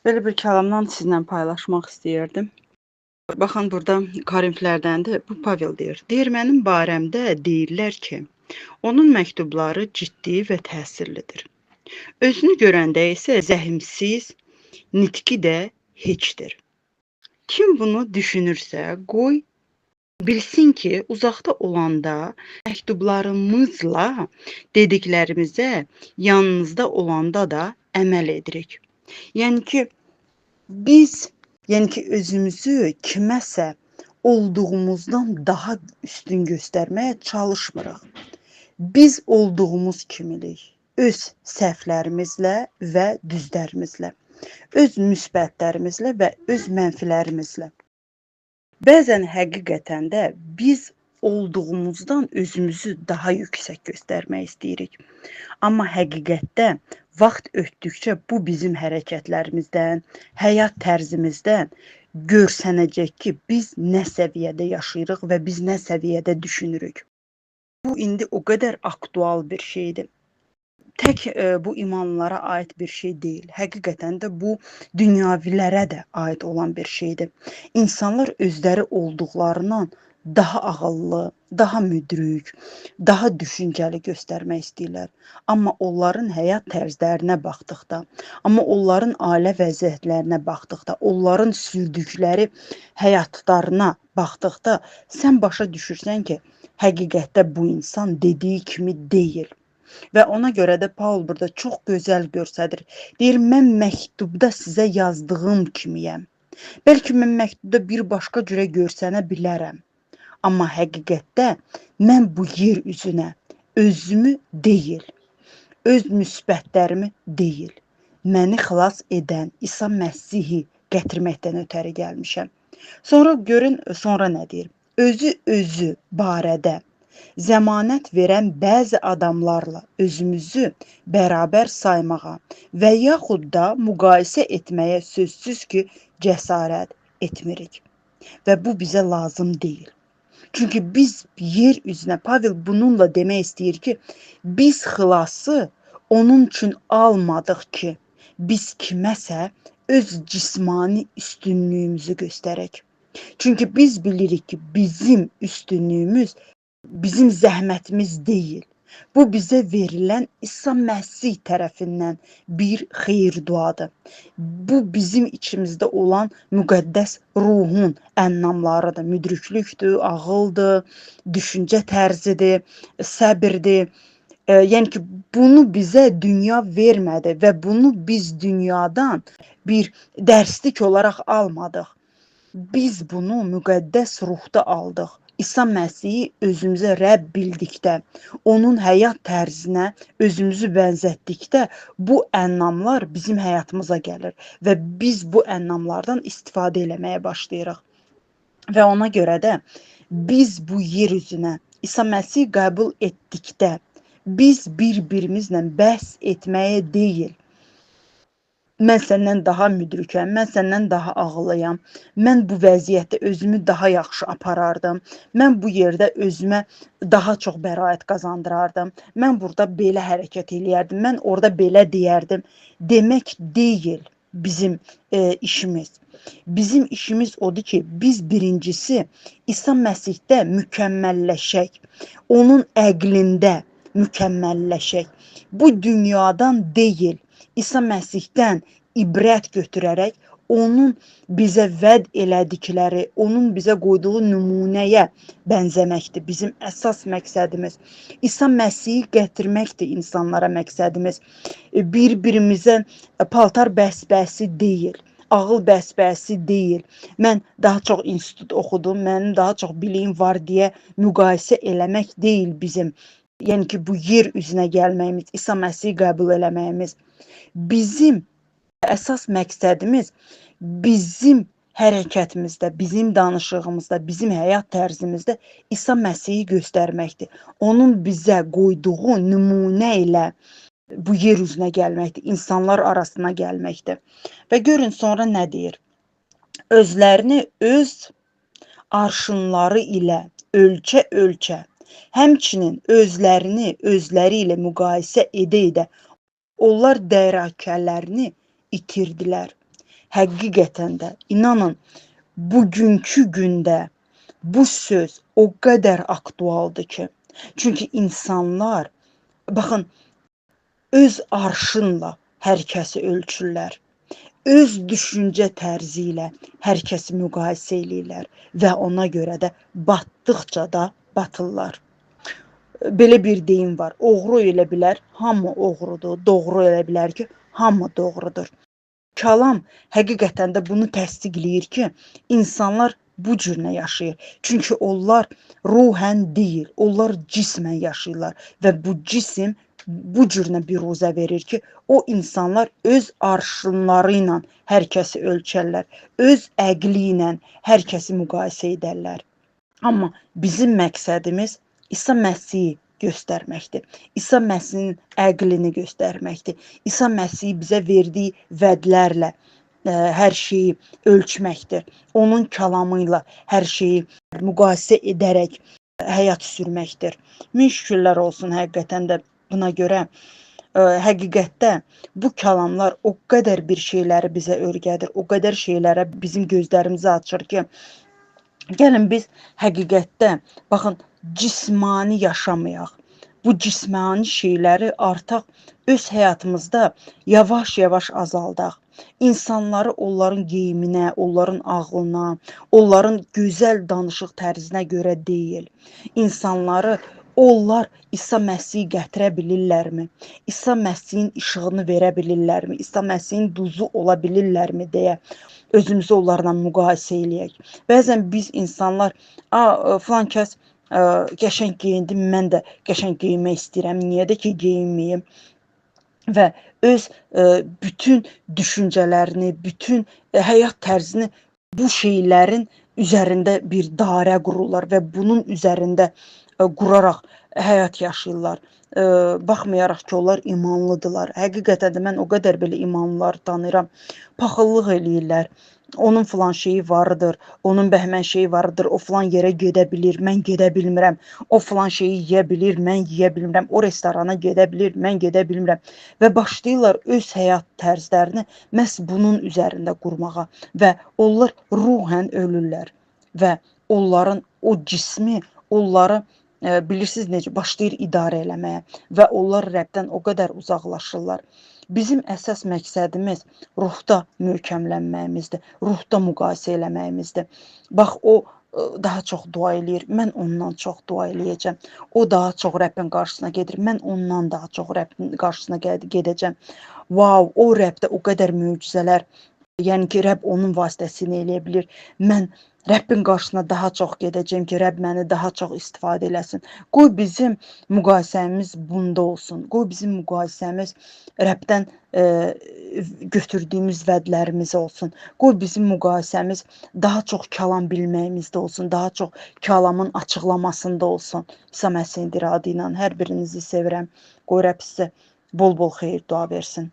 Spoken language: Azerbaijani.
Belə bir kəlamdan sizinlə paylaşmaq istəyirdim. Baxın, burada Korinflərdəndir, bu Pavel deyir. Deyir, mənim barəmdə deyirlər ki, onun məktubları ciddi və təsirlidir. Özünü görəndə isə zəhimsiz, nitqi də heçdir. Kim bunu düşünürsə, qoy bilsin ki, uzaqda olanda məktublarımızla dediklərimizə yanınızda olanda da əməl edirik. Yəni ki, özümüzü kiməsə olduğumuzdan daha üstün göstərməyə çalışmırıq. Biz olduğumuz kimilik, öz səhvlərimizlə və düzlərimizlə, öz müsbətlərimizlə və öz mənfilərimizlə. Bəzən həqiqətən də biz olduğumuzdan özümüzü daha yüksək göstərmək istəyirik. Amma həqiqətdə vaxt ötdükcə bu bizim hərəkətlərimizdən, həyat tərzimizdən görsənəcək ki, biz nə səviyyədə yaşayırıq və biz nə səviyyədə düşünürük. Bu indi o qədər aktual bir şeydir. Tək bu imanlılara aid bir şey deyil. Həqiqətən də bu dünyavilərə də aid olan bir şeydir. İnsanlar özləri olduqlarından daha ağıllı, daha müdrik, daha düşüncəli göstərmək istəyirlər. Amma onların həyat tərzlərinə baxdıqda, amma onların ailə vəziyyətlərinə baxdıqda, onların sürdükləri həyatlarına baxdıqda sən başa düşürsən ki, həqiqətdə bu insan dediyi kimi deyil. Və ona görə də Paul burada çox gözəl göstərir. Deyir, mən məktubda sizə yazdığım kimiyəm. Bəlkə mən məktubda bir başqa cürə görsənə bilərəm. Amma həqiqətdə mən bu yer üzünə özümü deyil, öz müsbətlərimi deyil, məni xilas edən İsa Məsihi gətirməkdən ötəri gəlmişəm. Sonra görün, sonra nə deyir? Özü barədə zəmanət verən bəzi adamlarla özümüzü bərabər saymağa və yaxud da müqayisə etməyə sözsüz ki, cəsarət etmirik. Və bu bizə lazım deyil. Çünki biz yer üzünə, Pavel bununla demək istəyir ki, biz xilası onun üçün almadıq ki, biz kiməsə öz cismani üstünlüyümüzü göstərək. Çünki biz bilirik ki, bizim üstünlüyümüz bizim zəhmətimiz deyil. Bu bizə verilən İsa Məsih tərəfindən bir xeyir duadır. Bu bizim içimizdə olan müqəddəs ruhun ənamlarıdır. Müdriklükdür, ağıldır, düşüncə tərzidir, səbirdir. Yəni ki, bunu bizə dünya vermədi və bunu biz dünyadan bir dərslik olaraq almadıq. Biz bunu müqəddəs ruhda aldıq. İsa Məsihi özümüzə Rəbb bildikdə, onun həyat tərzinə özümüzü bənzətdikdə bu ənamlar bizim həyatımıza gəlir və biz bu ənamlardan istifadə eləməyə başlayırıq. Və ona görə də biz bu yer üzünə İsa Məsihi qəbul etdikdə, biz bir-birimizlə bəhs etməyə deyil, mən səndən daha müdrikəm, mən səndən daha ağıllıyam, mən bu vəziyyətdə özümü daha yaxşı aparardım, mən bu yerdə özümə daha çox bəraət qazandırardım, mən burada belə hərəkət eləyərdim, mən orada belə deyərdim demək deyil bizim işimiz. Bizim işimiz odur ki, biz birincisi İsa Məsihdə mükəmməlləşək, onun əqlində mükəmməlləşək. Bu dünyadan deyil, İsa Məsihdən ibrət götürərək onun bizə vəd elədikləri, onun bizə qoyduğu nümunəyə bənzəməkdir bizim əsas məqsədimiz. İsa Məsihi gətirməkdir insanlara məqsədimiz. Bir-birimizə paltar bəs-bəsi deyil, ağıl bəs-bəsi deyil. Mən daha çox institut oxudum, mənim daha çox biliyim var deyə müqayisə eləmək deyil bizim. Yəni ki, bu yer üzünə gəlməyimiz, İsa Məsihi qəbul eləməyimiz. Bizim əsas məqsədimiz bizim hərəkətimizdə, bizim danışığımızda, bizim həyat tərzimizdə İsa Məsihi göstərməkdir. Onun bizə qoyduğu nümunə ilə bu yer üzünə gəlməkdir, insanlar arasına gəlməkdir. Və görün sonra nə deyir? Özlərini öz arşınları ilə ölçə-ölçə, həmçinin özlərini özləri ilə müqayisə edə-edə onlar dərəkələrini itirdilər. həqiqətən də inanın bugünkü gündə bu söz o qədər aktualdır ki. Çünki insanlar, baxın, öz arşınla hər kəsi ölçürlər. Öz düşüncə tərzi ilə hər kəsi müqayisə eləyirlər və ona görə də batdıqca da batırlar. Belə bir deyim var, oğru elə bilər, hamı oğrudur, doğru elə bilər ki, hamı doğrudur. Kəlam həqiqətən də bunu təsdiqləyir ki, insanlar bu cürlə yaşayır. Çünki onlar ruhən deyil, onlar cismən yaşayırlar və bu cisim bu cürlə biruzə verir ki, o insanlar öz arşınları ilə hər kəsi ölçərlər, öz əqli ilə hər kəsi müqayisə edərlər. Amma bizim məqsədimiz İsa Məsihi göstərməkdir. İsa Məsihin əqlini göstərməkdir. İsa Məsihi bizə verdiyi vədlərlə hər şeyi ölçməkdir. Onun kəlamı ilə hər şeyi müqayisə edərək həyat sürməkdir. Min şükürlər olsun həqiqətən də buna görə. Həqiqətdə bu kəlamlar o qədər bir şeyləri bizə öyrədir, o qədər şeylərə bizim gözlərimizi açır ki, gəlin biz həqiqətdə, baxın, cismani yaşamayaq. Bu cismani şeyləri artıq öz həyatımızda yavaş-yavaş azaldaq. İnsanları onların geyiminə, onların ağlına, onların gözəl danışıq tərzinə görə deyil. İnsanları onlar İsa Məsihi gətirə bilirlərmi? İsa Məsihin işığını verə bilirlərmi? İsa Məsihin duzu ola bilirlərmi deyə özümüzü onlarla müqayisə eləyək. Bəzən biz insanlar, filan kəs qəşəng geyindi, mən də qəşəng geyinmək istəyirəm, niyə də ki geyinməyim? Və öz bütün düşüncələrini, bütün həyat tərzini bu şeylərin üzərində bir dairə qururlar və bunun üzərində quraraq həyat yaşayırlar. Baxmayaraq ki, onlar imanlıdırlar. Həqiqətən də mən o qədər belə imanlıları tanıyıram. Paxıllıq eləyirlər. Onun filan şeyi vardır, onun bəhmən şeyi vardır, o filan yerə gedə bilir, mən gedə bilmirəm. O filan şeyi yeyə bilir, mən yeyə bilmirəm. O restorana gedə bilir, mən gedə bilmirəm. Və başlayırlar öz həyat tərzlərini məhz bunun üzərində qurmağa və onlar ruhən ölürlər və onların o cismi, onları bilirsiniz necə başlayır idarə eləməyə və onlar Rəbdən o qədər uzaqlaşırlar. Bizim əsas məqsədimiz ruhda möhkəmlənməyimizdir, ruhda müqayisə eləməyimizdir. Bax, o daha çox dua eləyir, mən ondan çox dua eləyəcəm. O daha çox Rəbbin qarşısına gedir, mən ondan daha çox Rəbbin qarşısına gedəcəm. Wow, o Rəbdə o qədər möcüzələr, yəni ki, Rəbb onun vasitəsilə eləyə bilir. Mən Rəbbin qarşısına daha çox gedəcəm ki, Rəbb məni daha çox istifadə eləsin. Qoy bizim müqayisəmiz bunda olsun. Qoy bizim müqayisəmiz Rəbdən götürdüyümüz vədlərimiz olsun. Qoy bizim müqayisəmiz daha çox kəlam bilməyimizdə olsun, daha çox kəlamın açıqlamasında olsun. İsa Məsihin adı ilə hər birinizi sevirəm. Qoy Rəbb sizə bol-bol xeyir dua versin.